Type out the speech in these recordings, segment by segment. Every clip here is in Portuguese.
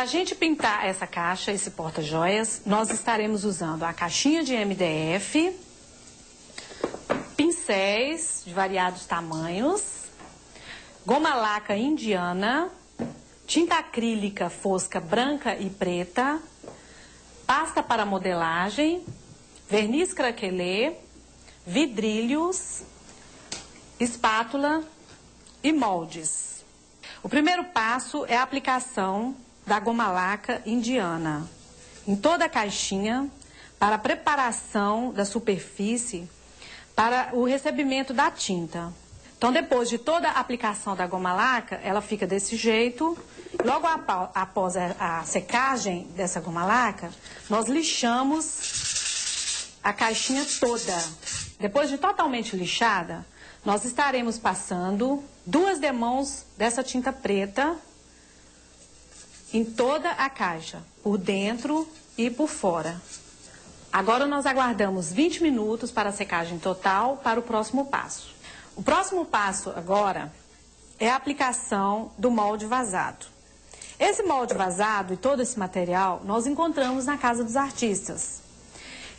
a gente pintar essa caixa, esse porta-joias, nós estaremos usando a caixinha de MDF, pincéis de variados tamanhos, goma laca indiana, tinta acrílica fosca branca e preta, pasta para modelagem, verniz craquelê, vidrilhos, espátula e moldes. O primeiro passo é a aplicação da goma laca indiana em toda a caixinha para a preparação da superfície para o recebimento da tinta. Então, depois de toda a aplicação da goma laca, ela fica desse jeito. Logo após a secagem dessa goma laca, nós lixamos a caixinha toda. Depois de totalmente lixada, nós estaremos passando 2 demãos dessa tinta preta em toda a caixa, por dentro e por fora. Agora nós aguardamos 20 minutos para a secagem total para o próximo passo. O próximo passo agora é a aplicação do molde vazado. Esse molde vazado e todo esse material nós encontramos na Casa dos Artistas.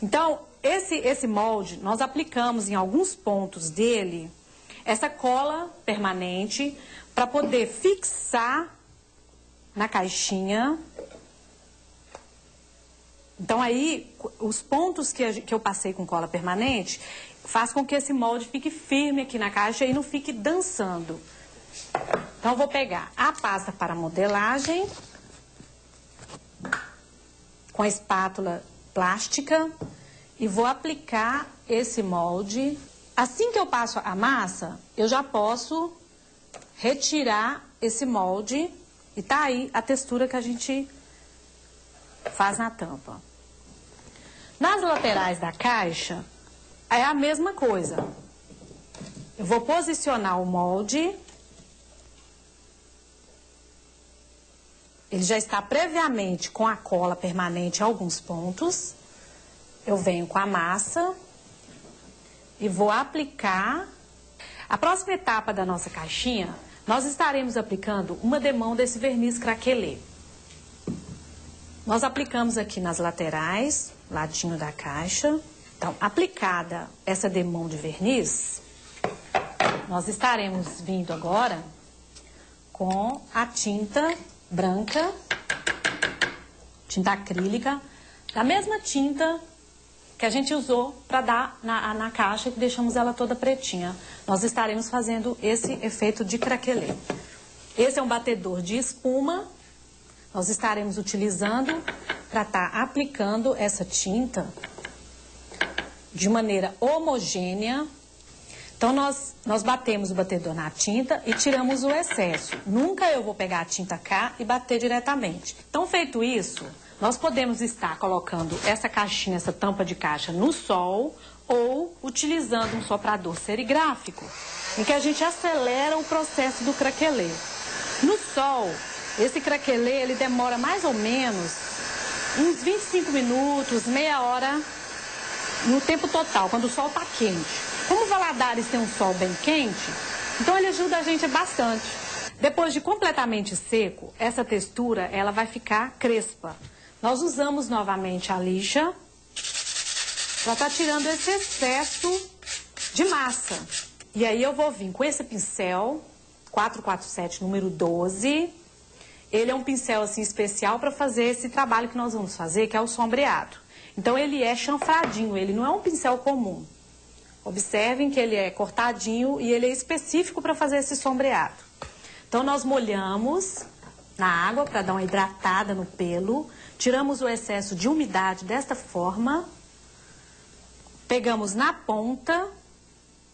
Então, esse molde nós aplicamos em alguns pontos dele essa cola permanente para poder fixar na caixinha. Então aí, os pontos que eu passei com cola permanente faz com que esse molde fique firme aqui na caixa e não fique dançando. Então eu vou pegar a pasta para modelagem com a espátula plástica e vou aplicar esse molde. Assim que eu passo a massa, eu já posso retirar esse molde. E tá aí a textura que a gente faz na tampa. Nas laterais da caixa, é a mesma coisa. Eu vou posicionar o molde. Ele já está previamente com a cola permanente em alguns pontos. Eu venho com a massa e vou aplicar. A próxima etapa da nossa caixinha, nós estaremos aplicando uma demão desse verniz craquelê. Nós aplicamos aqui nas laterais, ladinho da caixa. Então, aplicada essa demão de verniz, nós estaremos vindo agora com a tinta branca, tinta acrílica, da mesma tinta que a gente usou para dar na caixa, que deixamos ela toda pretinha. Nós estaremos fazendo esse efeito de craquelê. Esse é um batedor de espuma. Nós estaremos utilizando para estar aplicando essa tinta de maneira homogênea. Então, nós batemos o batedor na tinta e tiramos o excesso. Nunca eu vou pegar a tinta cá e bater diretamente. Então, feito isso, nós podemos estar colocando essa caixinha, essa tampa de caixa no sol ou utilizando um soprador serigráfico, em que a gente acelera o processo do craquelê. No sol, esse craquelê ele demora mais ou menos uns 25 minutos, meia hora no tempo total, quando o sol está quente. Como Valadares tem um sol bem quente, então ele ajuda a gente bastante. Depois de completamente seco, essa textura ela vai ficar crespa. Nós usamos novamente a lixa para estar tirando esse excesso de massa. E aí eu vou vir com esse pincel 447 número 12. Ele é um pincel assim especial para fazer esse trabalho que nós vamos fazer, que é o sombreado. Então ele é chanfradinho, ele não é um pincel comum. Observem que ele é cortadinho e ele é específico para fazer esse sombreado. Então nós molhamos na água para dar uma hidratada no pelo, tiramos o excesso de umidade desta forma, pegamos na ponta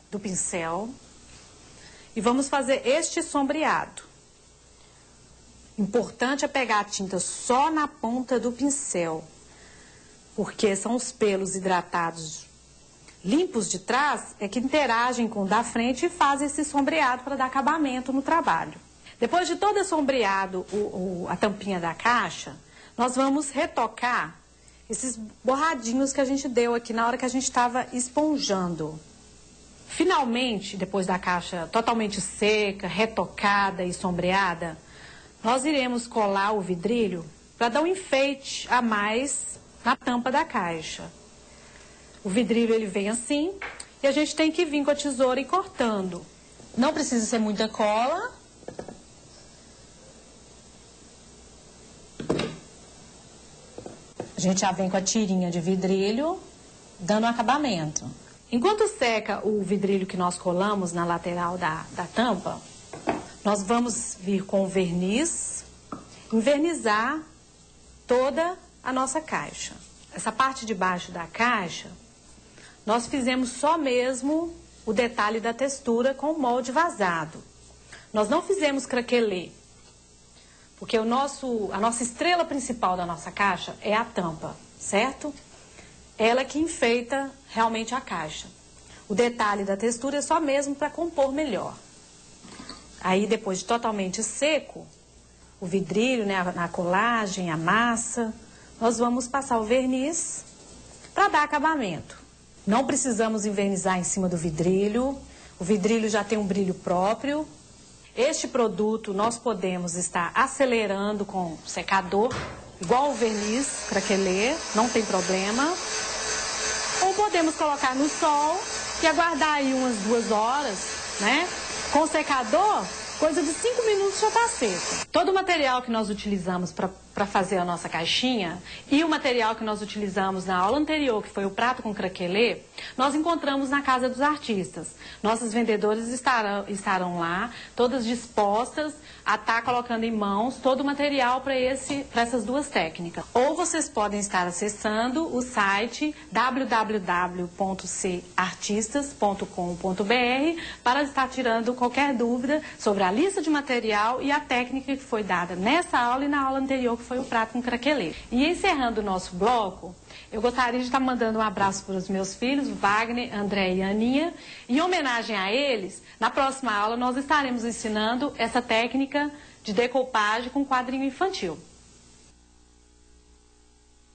do pincel e vamos fazer este sombreado. Importante é pegar a tinta só na ponta do pincel, porque são os pelos hidratados limpos de trás é que interagem com o da frente e fazem esse sombreado para dar acabamento no trabalho. Depois de todo sombreado a tampinha da caixa, nós vamos retocar esses borradinhos que a gente deu aqui na hora que a gente estava esponjando. Finalmente, depois da caixa totalmente seca, retocada e sombreada, nós iremos colar o vidrilho para dar um enfeite a mais na tampa da caixa. O vidrilho ele vem assim e a gente tem que vir com a tesoura e cortando. Não precisa ser muita cola. A gente já vem com a tirinha de vidrilho, dando um acabamento. Enquanto seca o vidrilho que nós colamos na lateral da tampa, nós vamos vir com o verniz, envernizar toda a nossa caixa. Essa parte de baixo da caixa, nós fizemos só mesmo o detalhe da textura com o molde vazado. Nós não fizemos craquelê, porque a nossa estrela principal da nossa caixa é a tampa, certo? Ela que enfeita realmente a caixa. O detalhe da textura é só mesmo para compor melhor. Aí, depois de totalmente seco, o vidrilho, né, a colagem, a massa, nós vamos passar o verniz para dar acabamento. Não precisamos envernizar em cima do vidrilho, o vidrilho já tem um brilho próprio. Este produto nós podemos estar acelerando com secador, igual o verniz craquelê, não tem problema. Ou podemos colocar no sol e aguardar aí umas 2 horas, né? Com o secador, coisa de 5 minutos já está seco. Todo o material que nós utilizamos para fazer a nossa caixinha e o material que nós utilizamos na aula anterior, que foi o prato com craquelê, nós encontramos na Casa dos Artistas. Nossas vendedoras estarão lá, todas dispostas a estar colocando em mãos todo o material para essas 2 técnicas. Ou vocês podem estar acessando o site www.cartistas.com.br para estar tirando qualquer dúvida sobre a lista de material e a técnica que foi dada nessa aula e na aula anterior, que foi o prato com craquelê. E encerrando o nosso bloco, eu gostaria de estar mandando um abraço para os meus filhos, Wagner, André e Aninha. Em homenagem a eles, na próxima aula nós estaremos ensinando essa técnica de decoupagem com quadrinho infantil.